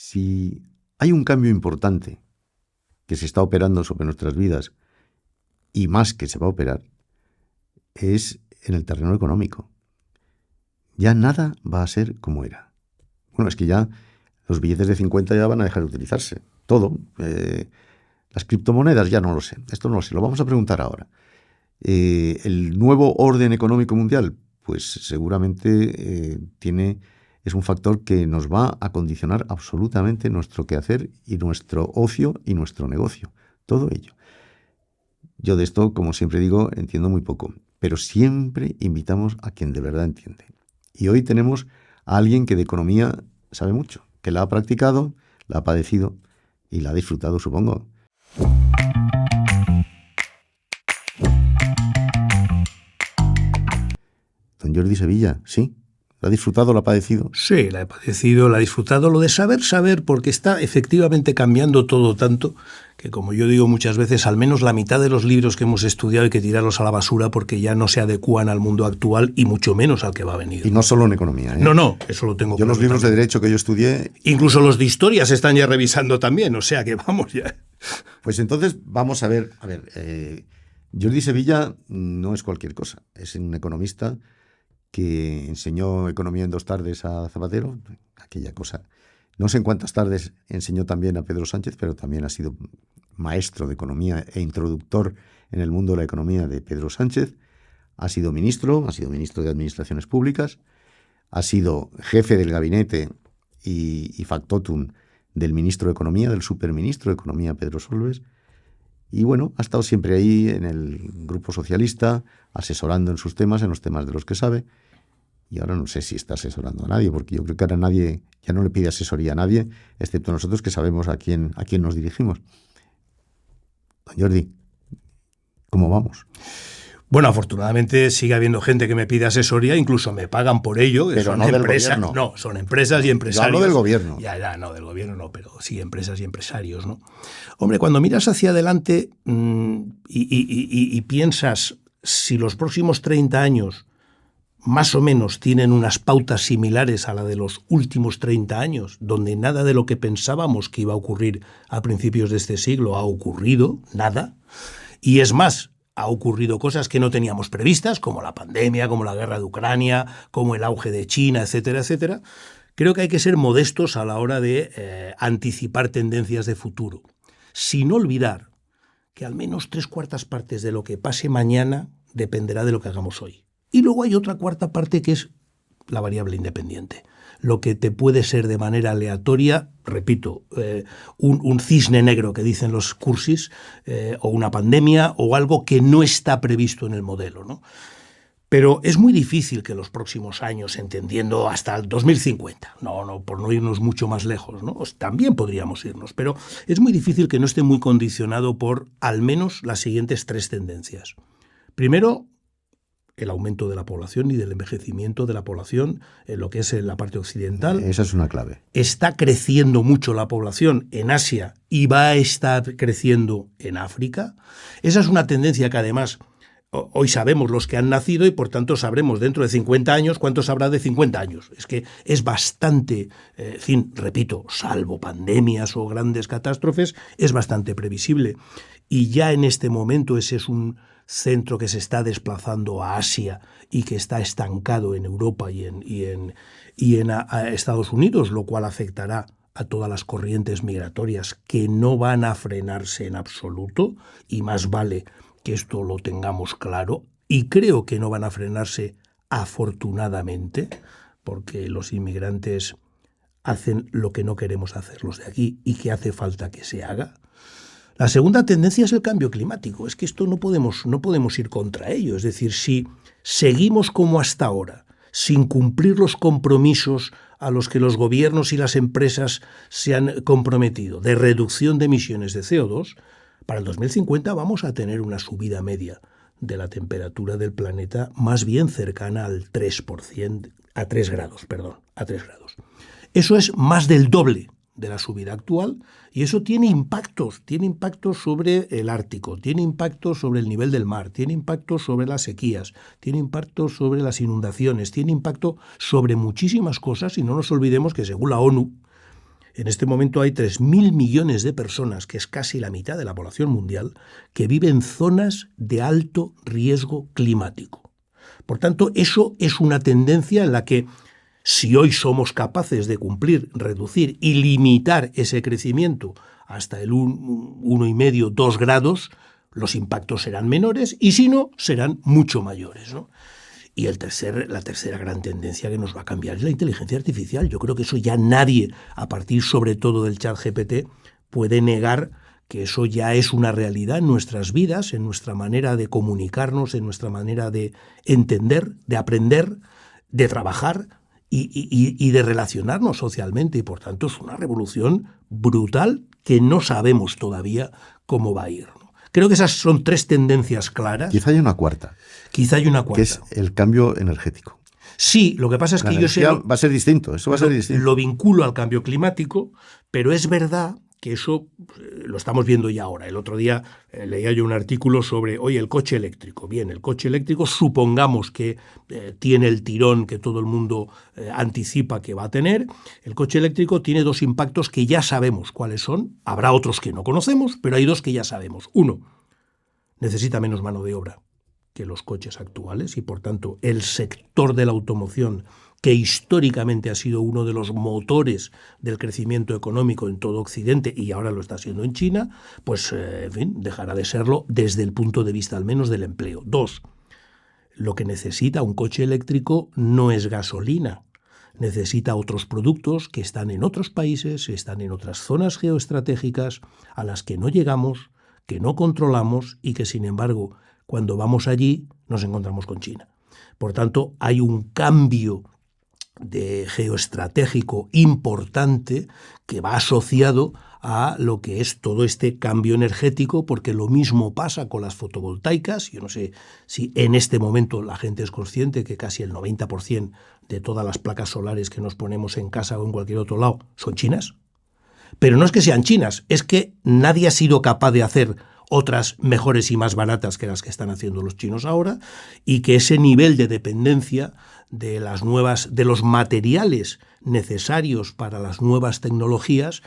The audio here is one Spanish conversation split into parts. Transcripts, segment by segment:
Si hay un cambio importante que se está operando sobre nuestras vidas y más que se va a operar, es en el terreno económico. Ya nada va a ser como era. Bueno, es que ya los billetes de 50 ya van a dejar de utilizarse. Todo. Las criptomonedas ya no lo sé. Esto no lo sé. Lo vamos a preguntar ahora. El nuevo orden económico mundial, pues seguramente es un factor que nos va a condicionar absolutamente nuestro quehacer y nuestro ocio y nuestro negocio. Todo ello. Yo de esto, como siempre digo, entiendo muy poco, pero siempre invitamos a quien de verdad entiende. Y hoy tenemos a alguien que de economía sabe mucho, que la ha practicado, la ha padecido y la ha disfrutado, supongo. Don Jordi Sevilla, ¿sí? ¿La ha disfrutado, la ha padecido? Sí, la he padecido, la he disfrutado. Lo de saber, porque está efectivamente cambiando todo tanto que, como yo digo muchas veces, al menos la mitad de los libros que hemos estudiado hay que tirarlos a la basura porque ya no se adecúan al mundo actual y mucho menos al que va a venir. Y no solo en economía, ¿eh? No, eso lo tengo claro. Yo los libros de derecho que yo estudié... Incluso los de historia se están ya revisando también, o sea que vamos ya. Pues entonces vamos a ver, Jordi Sevilla no es cualquier cosa, es un economista que enseñó economía en 2 tardes a Zapatero, aquella cosa. No sé en cuántas tardes enseñó también a Pedro Sánchez, pero también ha sido maestro de economía e introductor en el mundo de la economía de Pedro Sánchez. Ha sido ministro de Administraciones Públicas, ha sido jefe del gabinete y factotum del ministro de Economía, del superministro de Economía Pedro Solbes. Y bueno, ha estado siempre ahí en el grupo socialista, asesorando en sus temas, en los temas de los que sabe. Y ahora no sé si está asesorando a nadie, porque yo creo que ahora nadie ya no le pide asesoría a nadie, excepto nosotros que sabemos a quién nos dirigimos. Don Jordi, ¿cómo vamos? Bueno, afortunadamente sigue habiendo gente que me pide asesoría, incluso me pagan por ello. Pero son no del empresas, gobierno. No, son empresas y empresarios. Yo hablo del gobierno. Ya, no, del gobierno no, pero sí empresas y empresarios, ¿no? Hombre, cuando miras hacia adelante y piensas si los próximos 30 años más o menos tienen unas pautas similares a la de los últimos 30 años, donde nada de lo que pensábamos que iba a ocurrir a principios de este siglo ha ocurrido, nada, y es más, ha ocurrido cosas que no teníamos previstas, como la pandemia, como la guerra de Ucrania, como el auge de China, etcétera, etcétera. Creo que hay que ser modestos a la hora de anticipar tendencias de futuro, sin olvidar que al menos 3/4 partes de lo que pase mañana dependerá de lo que hagamos hoy. Y luego hay otra 1/4 parte que es la variable independiente. Lo que te puede ser de manera aleatoria, repito, un cisne negro que dicen los cursis, o una pandemia, o algo que no está previsto en el modelo, ¿no? Pero es muy difícil que los próximos años, entendiendo hasta el 2050, no por no irnos mucho más lejos, ¿no? También podríamos irnos, pero es muy difícil que no esté muy condicionado por al menos las siguientes 3 tendencias. Primero, el aumento de la población y del envejecimiento de la población en lo que es en la parte occidental. Esa es una clave. Está creciendo mucho la población en Asia y va a estar creciendo en África. Esa es una tendencia que además hoy sabemos los que han nacido y por tanto sabremos dentro de 50 años cuántos habrá de 50 años. Es que es bastante, en fin, repito, salvo pandemias o grandes catástrofes, es bastante previsible. Y ya en este momento ese es un centro que se está desplazando a Asia y que está estancado en Europa y en Estados Unidos, lo cual afectará a todas las corrientes migratorias que no van a frenarse en absoluto, y más vale que esto lo tengamos claro, y creo que no van a frenarse afortunadamente, porque los inmigrantes hacen lo que no queremos hacer los de aquí y que hace falta que se haga. La segunda tendencia es el cambio climático. Es que esto no podemos ir contra ello. Es decir, si seguimos como hasta ahora, sin cumplir los compromisos a los que los gobiernos y las empresas se han comprometido de reducción de emisiones de CO2, para el 2050 vamos a tener una subida media de la temperatura del planeta más bien cercana al 3%, a 3 grados. Eso es más del doble de la subida actual, y eso tiene impactos sobre el Ártico, tiene impactos sobre el nivel del mar, tiene impactos sobre las sequías, tiene impactos sobre las inundaciones, tiene impacto sobre muchísimas cosas, y no nos olvidemos que según la ONU, En este momento hay 3.000 millones de personas, que es casi la mitad de la población mundial, que viven en zonas de alto riesgo climático. Por tanto, eso es una tendencia en la que, si hoy somos capaces de cumplir, reducir y limitar ese crecimiento hasta el 1,5, 2 grados, los impactos serán menores y si no, serán mucho mayores, ¿no? Y la tercera gran tendencia que nos va a cambiar es la inteligencia artificial. Yo creo que eso ya nadie, a partir sobre todo del ChatGPT, puede negar que eso ya es una realidad en nuestras vidas, en nuestra manera de comunicarnos, en nuestra manera de entender, de aprender, de trabajar y de relacionarnos socialmente. Y por tanto es una revolución brutal que no sabemos todavía cómo va a ir, ¿no? Creo que esas son 3 tendencias claras. Quizá hay una cuarta. Que es el cambio energético. Sí, lo que pasa es que yo sé... Va a ser distinto, eso va a ser distinto. Lo vinculo al cambio climático, pero es verdad que eso lo estamos viendo ya ahora. El otro día leía yo un artículo sobre, oye, el coche eléctrico. Bien, el coche eléctrico supongamos que tiene el tirón que todo el mundo anticipa que va a tener. El coche eléctrico tiene 2 impactos que ya sabemos cuáles son. Habrá otros que no conocemos, pero hay 2 que ya sabemos. 1, necesita menos mano de obra que los coches actuales y, por tanto, el sector de la automoción, que históricamente ha sido uno de los motores del crecimiento económico en todo Occidente y ahora lo está siendo en China, pues, en fin, dejará de serlo desde el punto de vista al menos del empleo. 2, lo que necesita un coche eléctrico no es gasolina, necesita otros productos que están en otros países, están en otras zonas geoestratégicas a las que no llegamos, que no controlamos y que, sin embargo, cuando vamos allí nos encontramos con China. Por tanto, hay un cambio de geoestratégico importante que va asociado a lo que es todo este cambio energético, porque lo mismo pasa con las fotovoltaicas. Yo no sé si en este momento la gente es consciente que casi el 90% de todas las placas solares que nos ponemos en casa o en cualquier otro lado son chinas. Pero no es que sean chinas, es que nadie ha sido capaz de hacer otras mejores y más baratas que las que están haciendo los chinos ahora, y que ese nivel de dependencia de los materiales necesarios para las nuevas tecnologías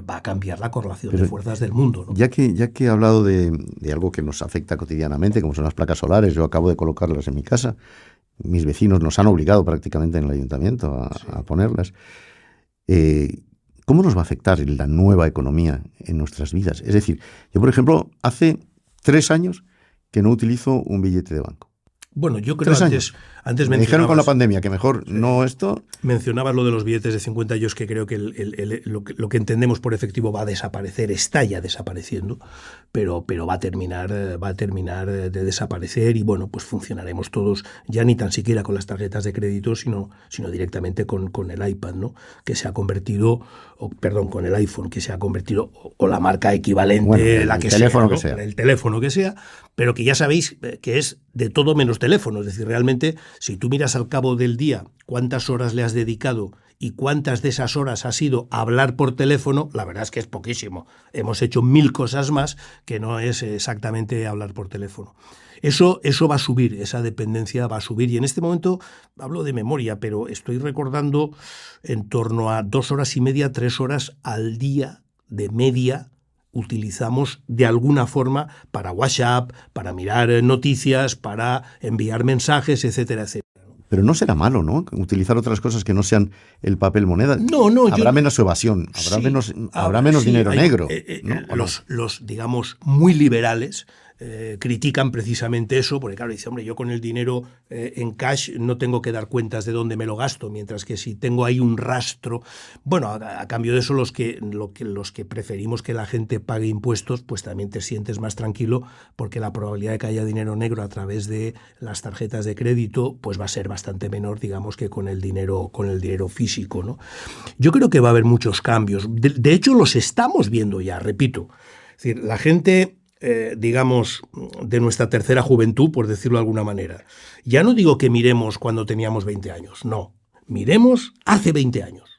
va a cambiar la correlación de fuerzas del mundo, ¿no? Ya que he hablado de algo que nos afecta cotidianamente, como son las placas solares, yo acabo de colocarlas en mi casa, mis vecinos nos han obligado prácticamente en el ayuntamiento a ponerlas. ¿Cómo nos va a afectar la nueva economía en nuestras vidas? Es decir, yo, por ejemplo, hace 3 años que no utilizo un billete de banco. Bueno, yo creo antes me dijeron con la pandemia que mejor no esto. Mencionabas lo de los billetes de 50, yo es que creo que lo que entendemos por efectivo va a desaparecer, está ya desapareciendo, pero va a terminar de desaparecer y bueno, pues funcionaremos todos ya ni tan siquiera con las tarjetas de crédito, sino directamente con el iPad, ¿no? Que se ha convertido, con el iPhone, que se ha convertido, o la marca equivalente, la que sea, el teléfono que sea, pero que ya sabéis que es de todo menos teléfono. Es decir, realmente, si tú miras al cabo del día cuántas horas le has dedicado y cuántas de esas horas ha sido hablar por teléfono, la verdad es que es poquísimo. Hemos hecho 1000 cosas más que no es exactamente hablar por teléfono. Eso va a subir, esa dependencia va a subir. Y en este momento, hablo de memoria, pero estoy recordando en torno a 2 horas y media, 3 horas al día de media utilizamos de alguna forma para WhatsApp, para mirar noticias, para enviar mensajes, etcétera, etcétera. Pero no será malo, ¿no? Utilizar otras cosas que no sean el papel moneda. No. Habrá menos evasión, habrá menos dinero negro. Los, digamos, muy liberales critican precisamente eso, porque claro, dice, hombre, yo con el dinero en cash no tengo que dar cuentas de dónde me lo gasto, mientras que si tengo ahí un rastro, bueno, a cambio de eso los que preferimos que la gente pague impuestos, pues también te sientes más tranquilo, porque la probabilidad de que haya dinero negro a través de las tarjetas de crédito, pues va a ser bastante menor, digamos, que con el dinero físico, ¿no? Yo creo que va a haber muchos cambios. De hecho, los estamos viendo ya, repito. Es decir, la gente, digamos, de nuestra tercera juventud, por decirlo de alguna manera. Ya no digo que miremos cuando teníamos 20 años, no. Miremos hace 20 años.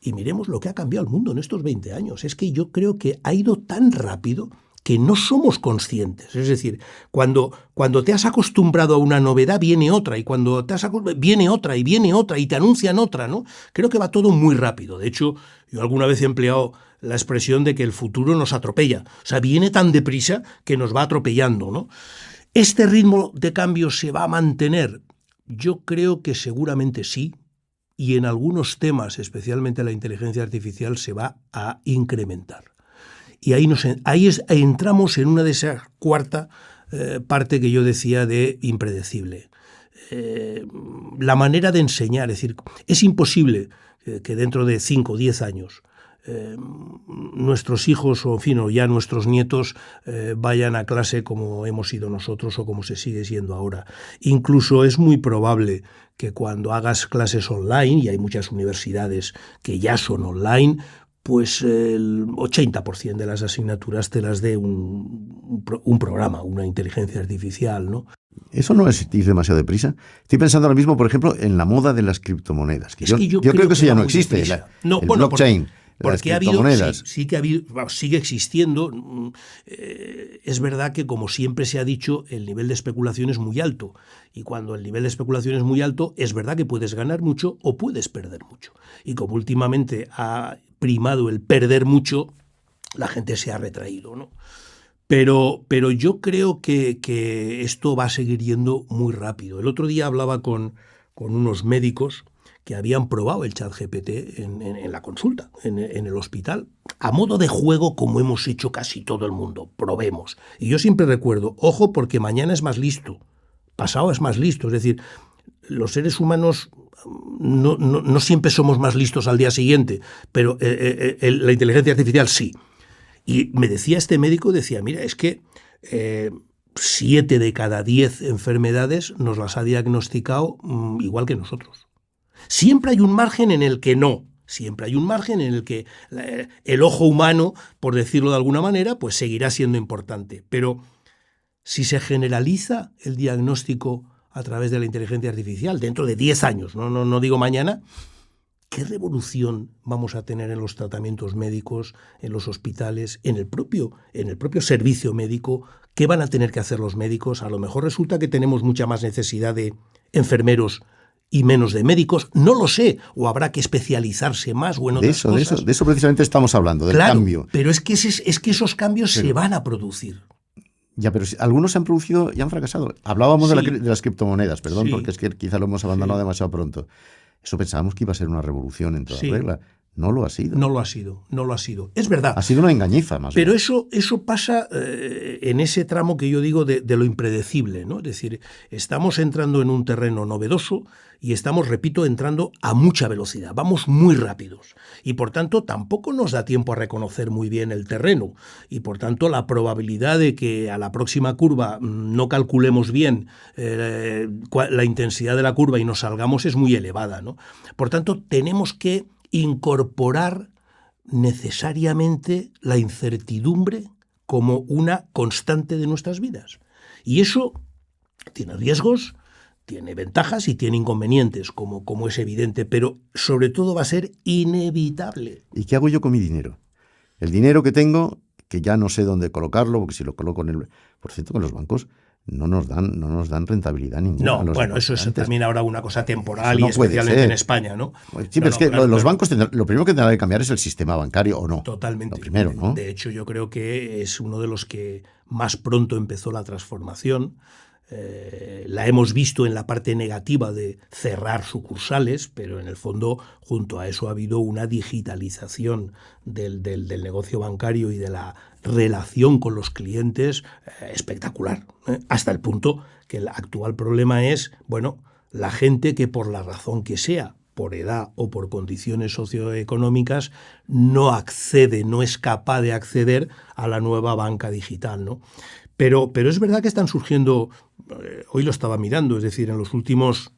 Y miremos lo que ha cambiado el mundo en estos 20 años. Es que yo creo que ha ido tan rápido que no somos conscientes. Es decir, cuando te has acostumbrado a una novedad, viene otra, y cuando viene otra, y viene otra, y te anuncian otra, ¿no? Creo que va todo muy rápido. De hecho, yo alguna vez he empleado la expresión de que el futuro nos atropella. O sea, viene tan deprisa que nos va atropellando, ¿no? ¿Este ritmo de cambio se va a mantener? Yo creo que seguramente sí, y en algunos temas, especialmente la inteligencia artificial, se va a incrementar. Y ahí entramos en una de esas cuarta parte que yo decía de impredecible. La manera de enseñar, es decir, es imposible que dentro de 5 o 10 años nuestros hijos o, en fin, o ya nuestros nietos vayan a clase como hemos ido nosotros o como se sigue siendo ahora. Incluso es muy probable que cuando hagas clases online, y hay muchas universidades que ya son online, pues el 80% de las asignaturas te las dé un programa, una inteligencia artificial, ¿no? ¿Eso no es ir demasiado deprisa? Estoy pensando ahora mismo, por ejemplo, en la moda de las criptomonedas. Yo creo que eso ya no existe. El blockchain. Porque ha habido, sí que ha habido, sigue existiendo. Es verdad que, como siempre se ha dicho, el nivel de especulación es muy alto. Y cuando el nivel de especulación es muy alto, es verdad que puedes ganar mucho o puedes perder mucho. Y como últimamente ha primado el perder mucho, la gente se ha retraído, ¿no? Pero yo creo que esto va a seguir yendo muy rápido. El otro día hablaba con unos médicos que habían probado el ChatGPT en la consulta, en el hospital, a modo de juego, como hemos hecho casi todo el mundo. Probemos. Y yo siempre recuerdo, ojo, porque mañana es más listo, pasado es más listo. Es decir, los seres humanos no siempre somos más listos al día siguiente, pero la inteligencia artificial sí. Y me decía este médico, mira, es que 7 de cada 10 enfermedades nos las ha diagnosticado igual que nosotros. Siempre hay un margen en el que no. Siempre hay un margen en el que el ojo humano, por decirlo de alguna manera, pues seguirá siendo importante. Pero si se generaliza el diagnóstico a través de la inteligencia artificial dentro de 10 años, no digo mañana, ¿qué revolución vamos a tener en los tratamientos médicos, en los hospitales, en el propio servicio médico? ¿Qué van a tener que hacer los médicos? A lo mejor resulta que tenemos mucha más necesidad de enfermeros y menos de médicos, no lo sé, o habrá que especializarse más o en otras cosas. De eso precisamente estamos hablando, del cambio. Pero es que esos cambios se van a producir. Ya, pero algunos se han producido y han fracasado. Hablábamos de las criptomonedas, perdón, porque es que quizá lo hemos abandonado demasiado pronto. Eso pensábamos que iba a ser una revolución en toda regla. No lo ha sido. No lo ha sido. Es verdad. Ha sido una engañifa, más bien. Pero eso pasa en ese tramo que yo digo de lo impredecible, ¿no? Es decir, estamos entrando en un terreno novedoso y estamos, repito, entrando a mucha velocidad. Vamos muy rápidos. Y por tanto, tampoco nos da tiempo a reconocer muy bien el terreno. Y por tanto, la probabilidad de que a la próxima curva no calculemos bien la intensidad de la curva y nos salgamos es muy elevada, ¿no? Por tanto, tenemos que incorporar necesariamente la incertidumbre como una constante de nuestras vidas. Y eso tiene riesgos, tiene ventajas y tiene inconvenientes, como es evidente, pero sobre todo va a ser inevitable. ¿Y qué hago yo con mi dinero? El dinero que tengo, que ya no sé dónde colocarlo, porque si lo coloco por cierto, con los bancos no nos dan rentabilidad ninguna. No, bueno, eso es también ahora una cosa temporal y especialmente en España, ¿no? Sí, pero es que los bancos, lo primero que tendrán que cambiar es el sistema bancario, ¿o no? Totalmente. Lo primero, ¿no? De hecho, yo creo que es uno de los que más pronto empezó la transformación. La hemos visto en la parte negativa de cerrar sucursales, pero en el fondo, junto a eso, ha habido una digitalización del negocio bancario y de la relación con los clientes espectacular, hasta el punto que el actual problema es, la gente que por la razón que sea, por edad o por condiciones socioeconómicas, no es capaz de acceder a la nueva banca digital, ¿no? Pero es verdad que están surgiendo, hoy lo estaba mirando, es decir, en los últimos,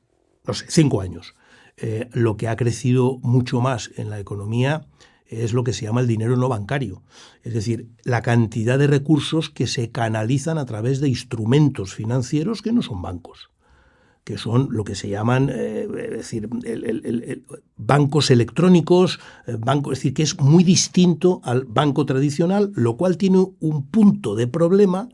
5 años, lo que ha crecido mucho más en la economía es lo que se llama el dinero no bancario. Es decir, la cantidad de recursos que se canalizan a través de instrumentos financieros que no son bancos. que son lo que se llaman bancos electrónicos, es decir, que es muy distinto al banco tradicional, lo cual tiene un punto de problema,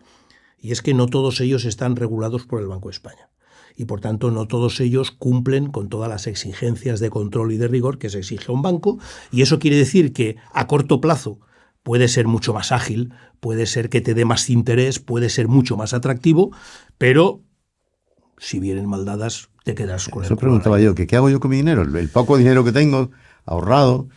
y es que no todos ellos están regulados por el Banco de España. Y por tanto no todos ellos cumplen con todas las exigencias de control y de rigor que se exige a un banco, y eso quiere decir que a corto plazo puede ser mucho más ágil, puede ser que te dé más interés, puede ser mucho más atractivo, pero si vienen mal dadas te quedas con eso preguntaba yo, que ¿qué hago yo con mi dinero? El poco dinero que tengo ahorrado,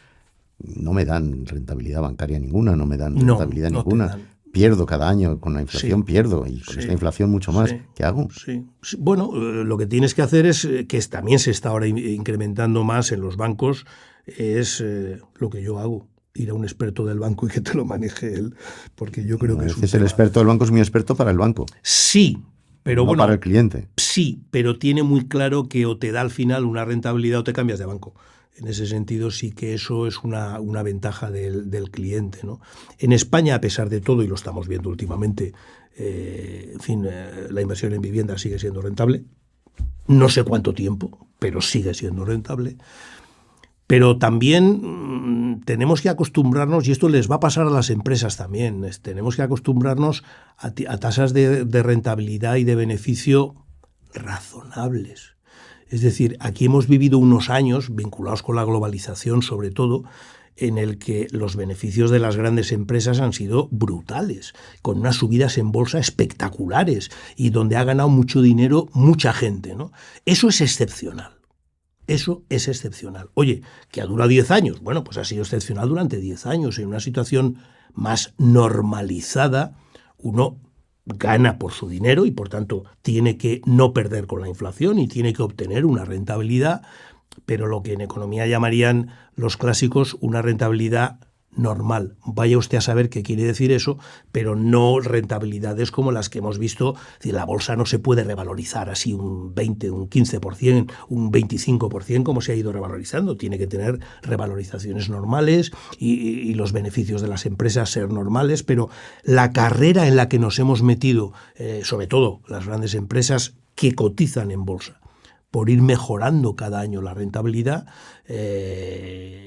no me dan rentabilidad bancaria ninguna, no me dan rentabilidad ninguna. Pierdo cada año, con la inflación pierdo, y con esta inflación mucho más. ¿Qué hago? Sí. Bueno, lo que tienes que hacer es, que también se está ahora incrementando más en los bancos, es lo que yo hago. Ir a un experto del banco y que te lo maneje él, porque yo creo que el experto del banco es muy experto para el banco. Sí, pero no para el cliente. Sí, pero tiene muy claro que o te da al final una rentabilidad o te cambias de banco. En ese sentido sí que eso es una ventaja del cliente, ¿no? En España, a pesar de todo, y lo estamos viendo últimamente, la inversión en vivienda sigue siendo rentable. No sé cuánto tiempo, pero sigue siendo rentable. Pero también tenemos que acostumbrarnos, y esto les va a pasar a las empresas también, tenemos que acostumbrarnos a tasas de rentabilidad y de beneficio razonables. Es decir, aquí hemos vivido unos años, vinculados con la globalización sobre todo, en el que los beneficios de las grandes empresas han sido brutales, con unas subidas en bolsa espectaculares y donde ha ganado mucho dinero mucha gente, ¿no? Eso es excepcional. Eso es excepcional. Oye, que ha durado 10 años. Bueno, pues ha sido excepcional durante 10 años. En una situación más normalizada, uno gana por su dinero y, por tanto, tiene que no perder con la inflación y tiene que obtener una rentabilidad, pero lo que en economía llamarían los clásicos una rentabilidad normal. Vaya usted a saber qué quiere decir eso, pero no rentabilidades como las que hemos visto. Es decir, la bolsa no se puede revalorizar así un 20, un 15%, un 25% como se ha ido revalorizando. Tiene que tener revalorizaciones normales y los beneficios de las empresas ser normales, pero la carrera en la que nos hemos metido, sobre todo las grandes empresas que cotizan en bolsa, por ir mejorando cada año la rentabilidad,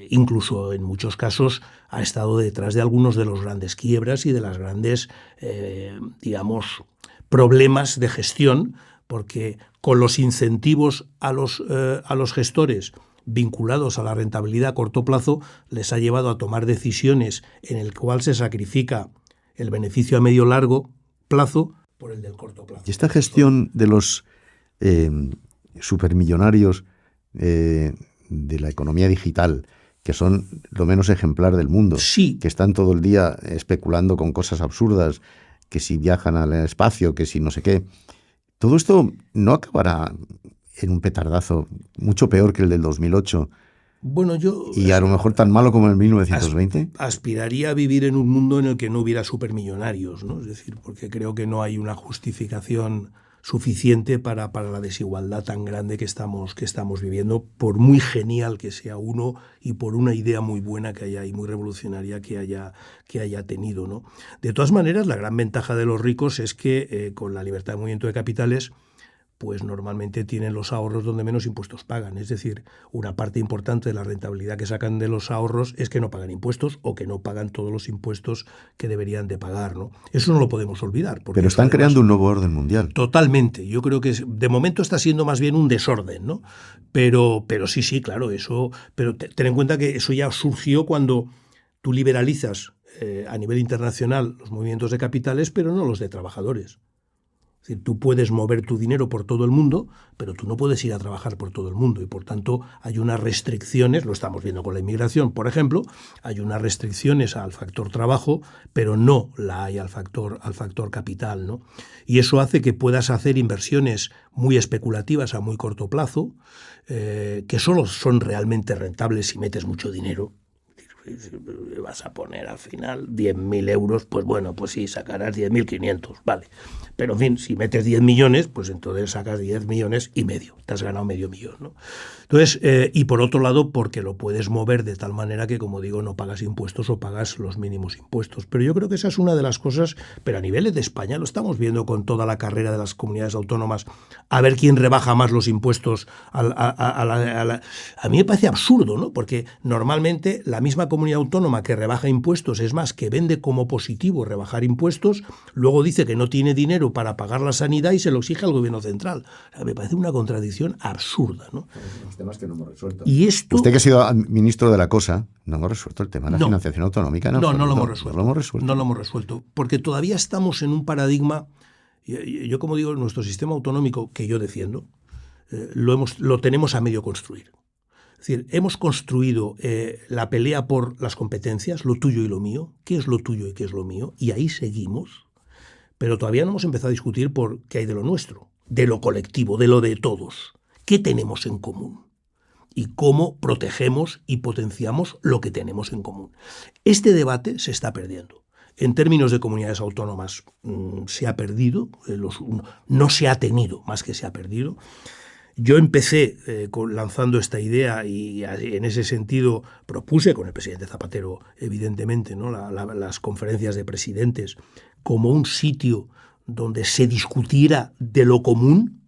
incluso en muchos casos ha estado detrás de algunos de los grandes quiebras y de las grandes, problemas de gestión, porque con los incentivos a los gestores vinculados a la rentabilidad a corto plazo les ha llevado a tomar decisiones en el cual se sacrifica el beneficio a medio largo plazo por el del corto plazo. Y esta gestión de los supermillonarios de la economía digital, que son lo menos ejemplar del mundo, sí, que están todo el día especulando con cosas absurdas, que si viajan al espacio, que si no sé qué, todo esto no acabará en un petardazo mucho peor que el del 2008. Bueno, y a lo mejor tan malo como en el 1920. Aspiraría a vivir en un mundo en el que no hubiera supermillonarios, ¿no? Es decir, porque creo que no hay una justificación suficiente para la desigualdad tan grande que estamos viviendo, por muy genial que sea uno y por una idea muy buena que haya y muy revolucionaria que haya tenido, ¿no? De todas maneras, la gran ventaja de los ricos es que con la libertad de movimiento de capitales, pues normalmente tienen los ahorros donde menos impuestos pagan. Es decir, una parte importante de la rentabilidad que sacan de los ahorros es que no pagan impuestos o que no pagan todos los impuestos que deberían de pagar, ¿no? Eso no lo podemos olvidar. Pero están además creando un nuevo orden mundial. Totalmente. Yo creo que de momento está siendo más bien un desorden, ¿no? Pero sí, claro, eso. Pero ten en cuenta que eso ya surgió cuando tú liberalizas a nivel internacional los movimientos de capitales, pero no los de trabajadores. Es decir, tú puedes mover tu dinero por todo el mundo, pero tú no puedes ir a trabajar por todo el mundo y, por tanto, hay unas restricciones, lo estamos viendo con la inmigración, por ejemplo, hay unas restricciones al factor trabajo, pero no la hay al factor capital, ¿no? Y eso hace que puedas hacer inversiones muy especulativas a muy corto plazo, que solo son realmente rentables si metes mucho dinero. Si vas a poner al final 10.000 euros, pues bueno, pues sí, sacarás 10.500, vale. Pero en fin, si metes 10 millones, pues entonces sacas 10 millones y medio. Te has ganado medio millón, ¿no? Entonces, y por otro lado, porque lo puedes mover de tal manera que, como digo, no pagas impuestos o pagas los mínimos impuestos. Pero yo creo que esa es una de las cosas, pero a nivel de España lo estamos viendo con toda la carrera de las comunidades autónomas, a ver quién rebaja más los impuestos. A mí me parece absurdo, ¿no? Porque normalmente la misma comunidad autónoma que rebaja impuestos, es más, que vende como positivo rebajar impuestos, luego dice que no tiene dinero para pagar la sanidad y se lo exige al gobierno central. O sea, me parece una contradicción absurda, ¿no? Los temas que no hemos resuelto. Y esto... Usted que ha sido ministro de la cosa, no hemos resuelto el tema de la financiación autonómica. No lo hemos resuelto. No lo hemos resuelto. Porque todavía estamos en un paradigma, yo como digo, nuestro sistema autonómico que yo defiendo, lo tenemos a medio construir. Es decir, hemos construido la pelea por las competencias, lo tuyo y lo mío, qué es lo tuyo y qué es lo mío, y ahí seguimos, pero todavía no hemos empezado a discutir por qué hay de lo nuestro, de lo colectivo, de lo de todos, qué tenemos en común y cómo protegemos y potenciamos lo que tenemos en común. Este debate se está perdiendo. En términos de comunidades autónomas se ha perdido, no se ha tenido, más que se ha perdido. Yo empecé lanzando esta idea y en ese sentido propuse con el presidente Zapatero, evidentemente, ¿no? Las conferencias de presidentes como un sitio donde se discutiera de lo común,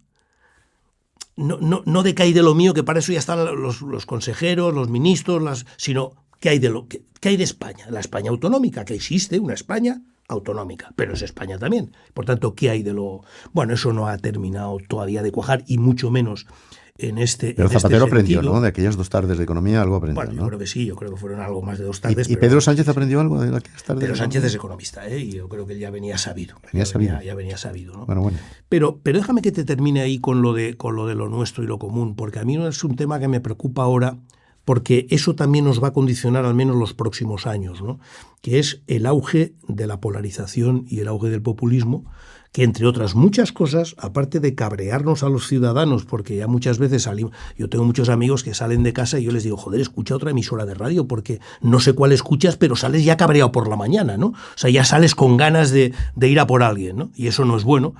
no de qué hay de lo mío, que para eso ya están los consejeros, los ministros, sino qué hay de España, la España autonómica, que existe una España autonómica, pero es España también. Por tanto, ¿qué hay de lo...? Bueno, eso no ha terminado todavía de cuajar y mucho menos en este Pero Zapatero aprendió, ¿no? De aquellas 2 tardes de economía algo aprendió, bueno, yo ¿no? creo que sí, yo creo que fueron algo más de 2 tardes. ¿Y Pedro Sánchez aprendió algo de aquellas tardes? Pedro Sánchez es economista, y yo creo que él ya venía sabido. Ya venía sabido, ¿no? Bueno. Pero déjame que te termine ahí con lo de lo nuestro y lo común, porque a mí no es un tema que me preocupa ahora, porque eso también nos va a condicionar al menos los próximos años, ¿no? Que es el auge de la polarización y el auge del populismo, que entre otras muchas cosas, aparte de cabrearnos a los ciudadanos, porque ya muchas veces salimos, yo tengo muchos amigos que salen de casa y yo les digo, joder, escucha otra emisora de radio, porque no sé cuál escuchas, pero sales ya cabreado por la mañana, ¿no? O sea, ya sales con ganas de ir a por alguien, ¿no? Y eso no es bueno,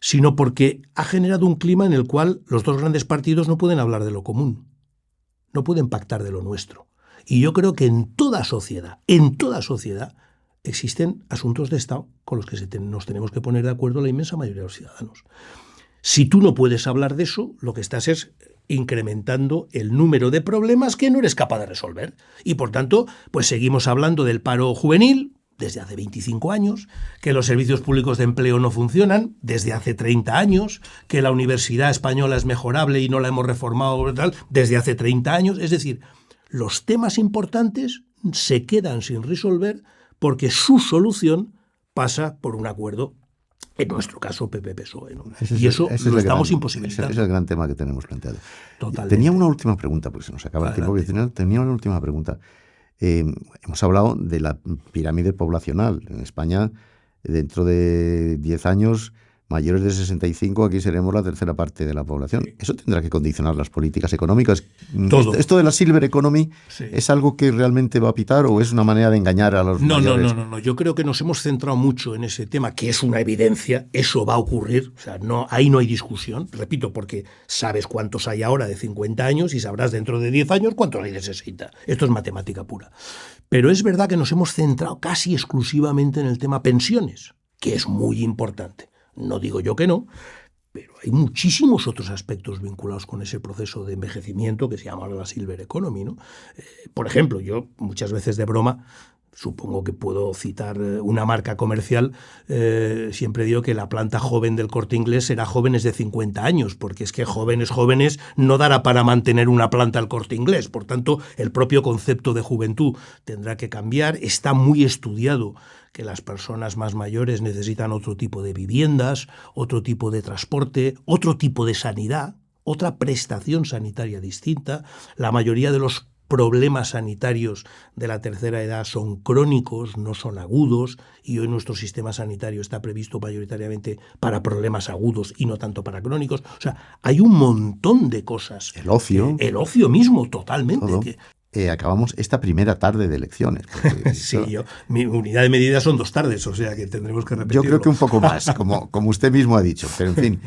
sino porque ha generado un clima en el cual los dos grandes partidos no pueden hablar de lo común. No pueden pactar de lo nuestro. Y yo creo que en toda sociedad, existen asuntos de Estado con los que nos tenemos que poner de acuerdo la inmensa mayoría de los ciudadanos. Si tú no puedes hablar de eso, lo que estás es incrementando el número de problemas que no eres capaz de resolver. Y por tanto, pues seguimos hablando del paro juvenil desde hace 25 años, que los servicios públicos de empleo no funcionan desde hace 30 años, que la universidad española es mejorable y no la hemos reformado desde hace 30 años. Es decir, los temas importantes se quedan sin resolver porque su solución pasa por un acuerdo, en nuestro caso PP-PSOE, ¿no? Y eso lo estamos imposibilitando. Ese es el gran tema que tenemos planteado. Totalmente. Tenía una última pregunta, porque se nos acaba el tiempo. Tenía una última pregunta. Hemos hablado de la pirámide poblacional. En España, dentro de 10 años, mayores de 65, aquí seremos la tercera parte de la población. ¿Eso tendrá que condicionar las políticas económicas? Todo. ¿Esto de la Silver Economy es algo que realmente va a pitar o es una manera de engañar a los mayores? No. Yo creo que nos hemos centrado mucho en ese tema, que es una evidencia. Eso va a ocurrir. O sea, ahí no hay discusión. Repito, porque sabes cuántos hay ahora de 50 años y sabrás dentro de 10 años cuántos hay de 60. Esto es matemática pura. Pero es verdad que nos hemos centrado casi exclusivamente en el tema pensiones, que es muy importante. No digo yo que no, pero hay muchísimos otros aspectos vinculados con ese proceso de envejecimiento que se llama la Silver Economy, ¿no? Por ejemplo, yo muchas veces de broma, supongo que puedo citar una marca comercial, siempre digo que la planta joven del Corte Inglés será jóvenes de 50 años, porque es que jóvenes no dará para mantener una planta al Corte Inglés. Por tanto, el propio concepto de juventud tendrá que cambiar. Está muy estudiado que las personas más mayores necesitan otro tipo de viviendas, otro tipo de transporte, otro tipo de sanidad, otra prestación sanitaria distinta. La mayoría de los problemas sanitarios de la tercera edad son crónicos, no son agudos, y hoy nuestro sistema sanitario está previsto mayoritariamente para problemas agudos y no tanto para crónicos. O sea, hay un montón de cosas. El ocio. El ocio mismo, totalmente. acabamos esta primera tarde de elecciones. Sí, mi unidad de medida son 2 tardes, o sea que tendremos que repetirlo. Yo creo que un poco más, como usted mismo ha dicho, pero en fin,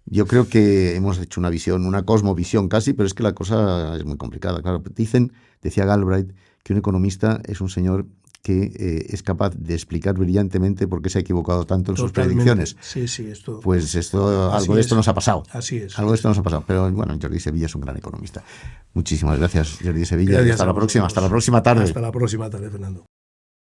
yo creo que hemos hecho una visión, una cosmovisión casi, pero es que la cosa es muy complicada. Claro, decía Galbraith, que un economista es un señor que es capaz de explicar brillantemente por qué se ha equivocado tanto en sus predicciones. Sí, esto. Pues algo de esto nos ha pasado. Así es. Algo de esto nos ha pasado. Pero bueno, Jordi Sevilla es un gran economista. Muchísimas gracias, Jordi Sevilla. Gracias Hasta la próxima tarde. Hasta la próxima tarde, Fernando.